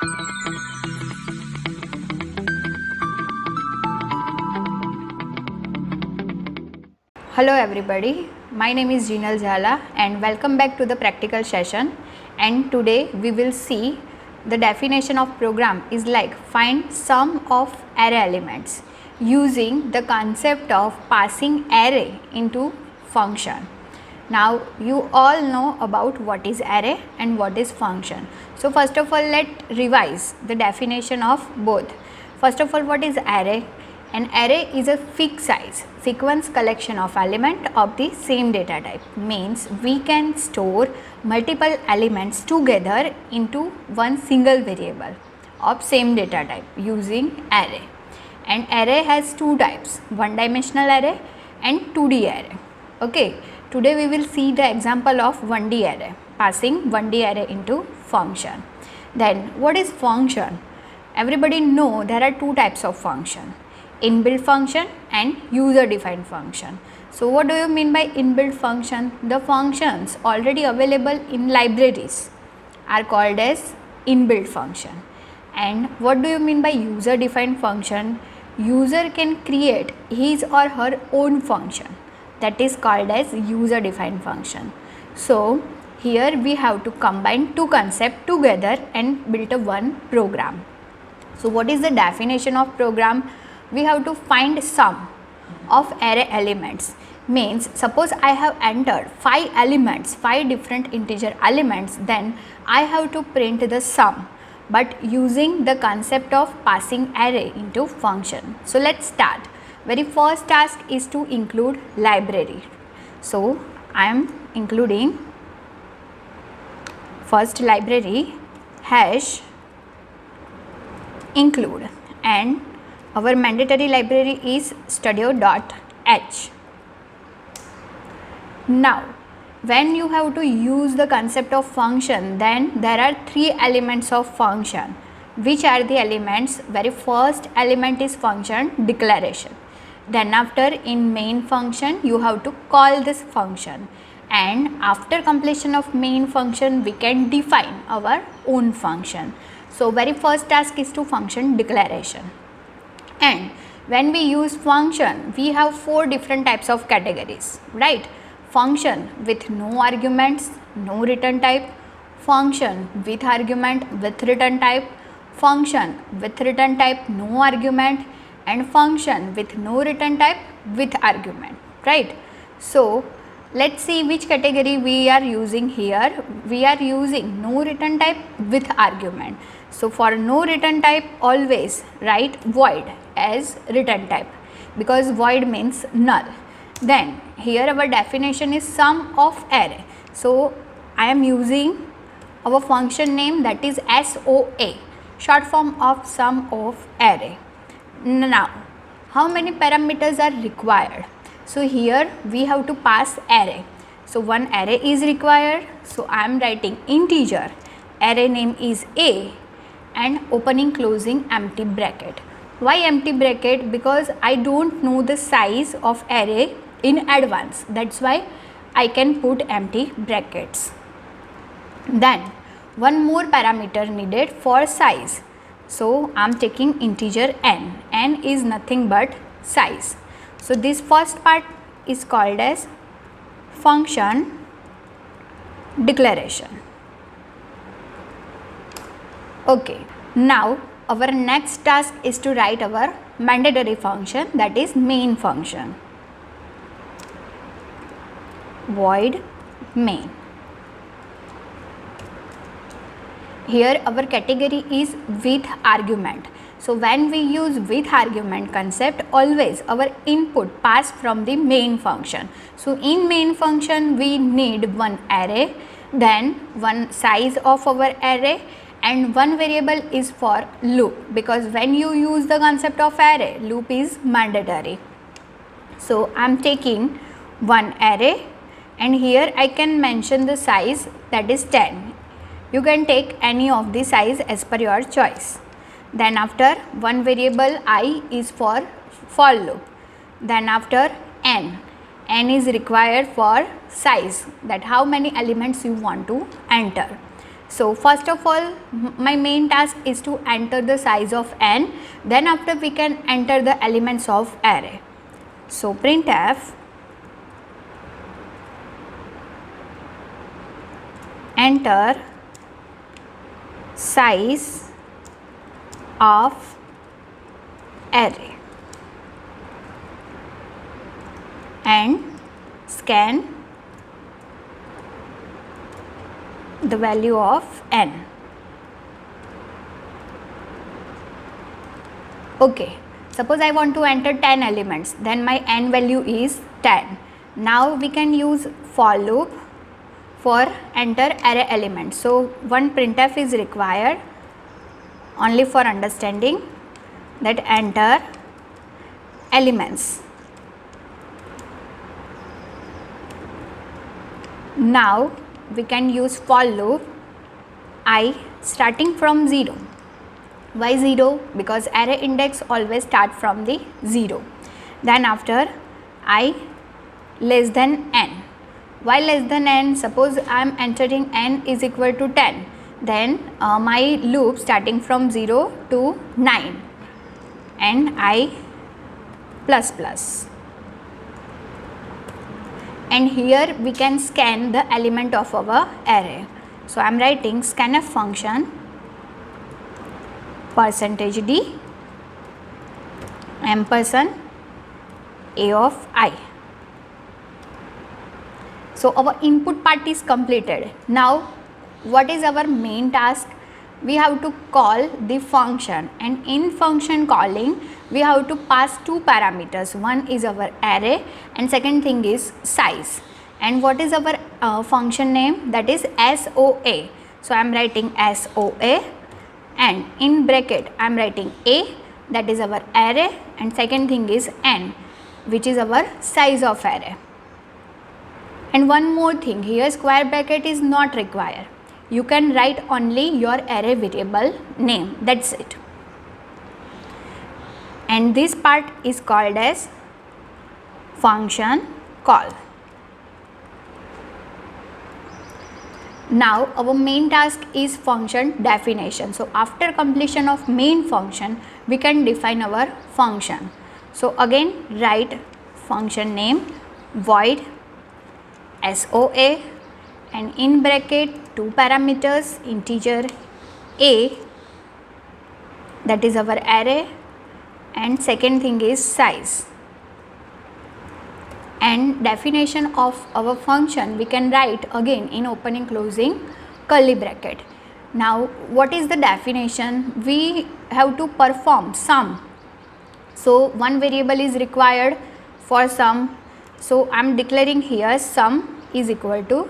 Hello everybody, my name is Jinal Jhala and welcome back to the practical session, and today we will see the definition of program is like find sum of array elements using the concept of passing array into function. Now you all know about what is array and what is function. So first of all, let's revise the definition of both. First of all, what is array? An array is a fixed size sequence collection of element of the same data type, means we can store multiple elements together into one single variable of same data type using array. And array has two types, one dimensional array and 2D array. Okay, today we will see the example of 1D array, passing 1D array into function. Then what is function? Everybody know there are two types of function, inbuilt function and user defined function. So what do you mean by inbuilt function? The functions already available in libraries are called as inbuilt function. And what do you mean by user defined function? User can create his or her own function, that is called as user defined function. So here we have to combine two concepts together and build a one program. So what is the definition of program? We have to find sum of array elements, means suppose I have entered 5 elements, 5 different integer elements, then I have to print the sum, but using the concept of passing array into function. So let's start. Very first task is to include library. So I am including first library hash include, and our mandatory library is studio.h. Now when you have to use the concept of function, then there are 3 elements of function. Which are the elements? Very first element is function declaration. Then after, in main function you have to call this function, and after completion of main function we can define our own function. So very first task is to function declaration. And when we use function, we have 4 different types of categories, right? Function with no arguments, no return type; function with argument with return type; function with return type, no argument; and function with no return type with argument, right? So let's see which category we are using here. We are using no return type with argument. So for no return type, always write void as return type, because void means null. Then here our definition is sum of array. So I am using our function name, that is SOA, short form of sum of array. Now how many parameters are required? So here we have to pass array. So one array is required. So I am writing integer, array name is A, and opening closing empty bracket. Why empty bracket? Because I don't know the size of array in advance, that's why I can put empty brackets. Then one more parameter needed for size. So I am taking integer n is nothing but size. So this first part is called as function declaration. Okay, now our next task is to write our mandatory function, that is main function. Void main. Here our category is with argument. So when we use with argument concept, always our input pass from the main function. So in main function we need one array, then one size of our array, and one variable is for loop, because when you use the concept of array, loop is mandatory. So I am taking one array, and here I can mention the size, that is 10. You can take any of the size as per your choice. Then after, one variable I is for loop. Then after, n is required for size, that how many elements you want to enter. So first of all, my main task is to enter the size of n, then after we can enter the elements of array. So printf enter size of array and scan the value of n. Okay, suppose I want to enter 10 elements, then my n value is 10. Now we can use for loop for enter array elements. So one printf is required only for understanding, that enter elements. Now we can use for loop I starting from 0. Why 0? Because array index always start from the 0. Then after I less than n. Why less than n? Suppose I am entering n is equal to 10, then my loop starting from 0 to 9 and I plus plus. And here we can scan the element of our array. So I am writing scanf function %d ampersand a of I. So our input part is completed. Now what is our main task? We have to call the function, and in function calling we have to pass two parameters. One is our array and second thing is size. And what is our function name? That is SOA. So I am writing SOA and in bracket I am writing a, that is our array, and second thing is n, which is our size of array. And one more thing, here square bracket is not required. You can write only your array variable name, that's it. And this part is called as function call. Now our main task is function definition. So after completion of main function, we can define our function. So again write function name void SOA and in bracket two parameters, integer a, that is our array, and second thing is size. And definition of our function we can write again in opening closing curly bracket. Now what is the definition? We have to perform sum. So one variable is required for sum. So I am declaring here sum is equal to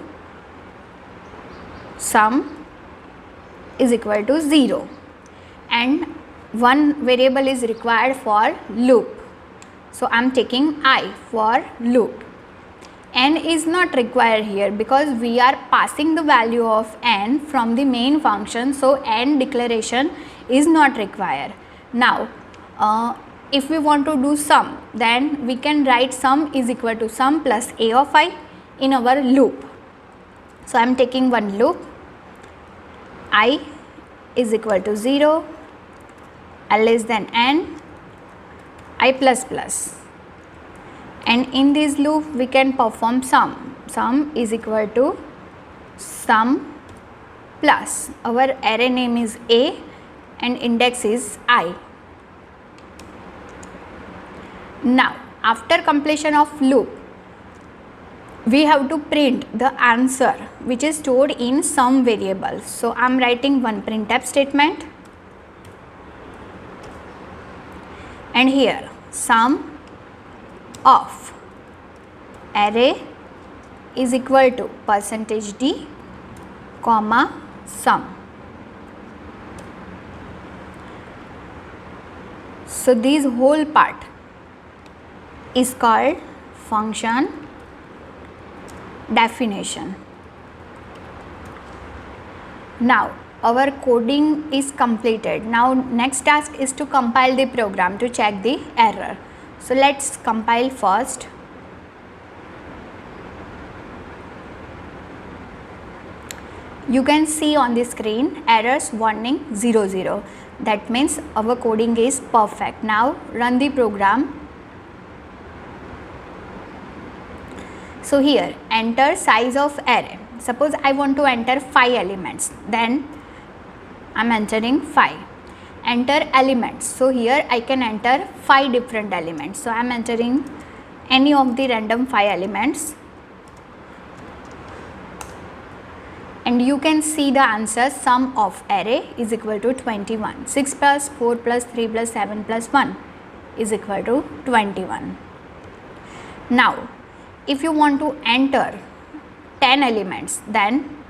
0 and one variable is required for loop. So I am taking I for loop. N is not required here because we are passing the value of n from the main function, so n declaration is not required. Now if we want to do sum, then we can write sum is equal to sum plus a of I in our loop. So I am taking one loop, I is equal to 0, L less than n, I plus plus, and in this loop we can perform sum. Sum is equal to sum plus our array name is a and index is I. Now after completion of loop, we have to print the answer which is stored in sum variable. So I am writing one printf statement, and here sum of array is equal to %d comma sum. So this whole part is called function definition. Now our coding is completed. Now next task is to compile the program to check the error. So let's compile first. You can see on the screen errors warning 00. That means our coding is perfect. Now run the program. So here enter size of array. Suppose I want to enter 5 elements, then I am entering 5. Enter elements. So here I can enter 5 different elements. So I am entering any of the random 5 elements. And you can see the answer sum of array is equal to 21. 6 plus 4 plus 3 plus 7 plus 1 is equal to 21. Now if you want to enter 10 elements, then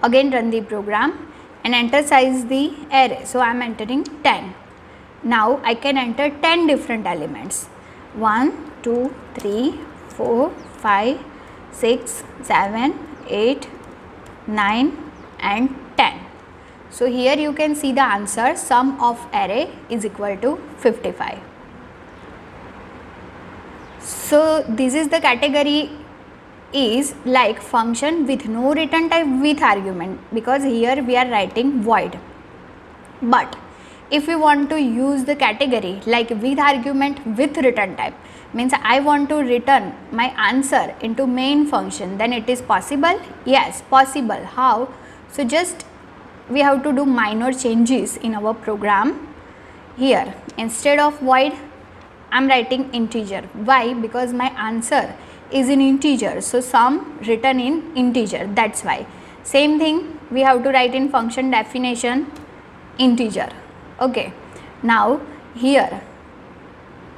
again run the program and enter size the array. So I am entering 10. Now I can enter 10 different elements. 1, 2, 3, 4, 5, 6, 7, 8, 9 and 10. So here you can see the answer sum of array is equal to 55. So this is the category is like function with no return type with argument, because here we are writing void. But if we want to use the category like with argument with return type, means I want to return my answer into main function, then it is possible? Yes, possible. How? So just we have to do minor changes in our program. Here instead of void I am writing integer. Why? Because my answer is in integer, so sum written in integer, that's why. Same thing we have to write in function definition integer. Okay, now here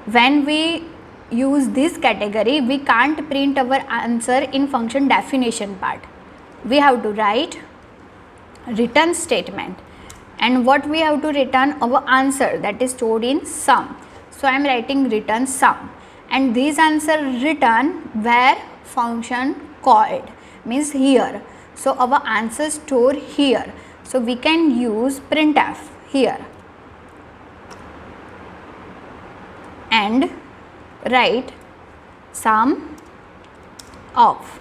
when we use this category, we can't print our answer in function definition part. We have to write return statement, and what we have to return? Our answer that is stored in sum. So I am writing return sum, and this answer return where function called, means here. So our answer store here. So we can use printf here and write sum of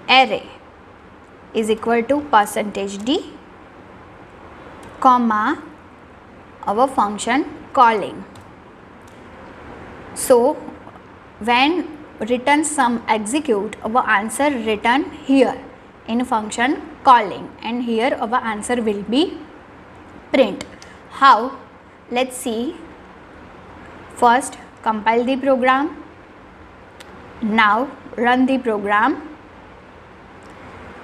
array is equal to %d comma our function calling. So when return sum execute, our answer return here in function calling, and here our answer will be print. How? Let's see. First compile the program. Now run the program.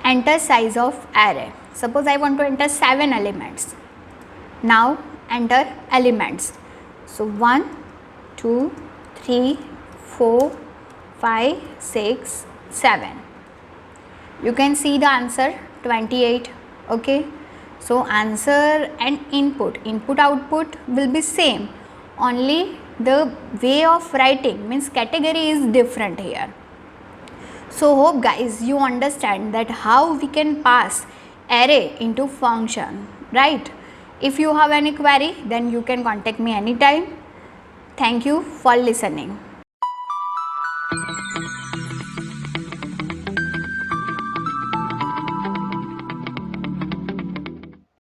Enter size of array. Suppose I want to enter 7 elements. Now enter elements. So 1, 2, 3, 4, 5, 6, 7. You can see the answer 28. Okay. So answer and input output will be same. Only the way of writing, means category is different here. So hope guys you understand that how we can pass array into function, right? If you have any query, then you can contact me anytime. Thank you for listening.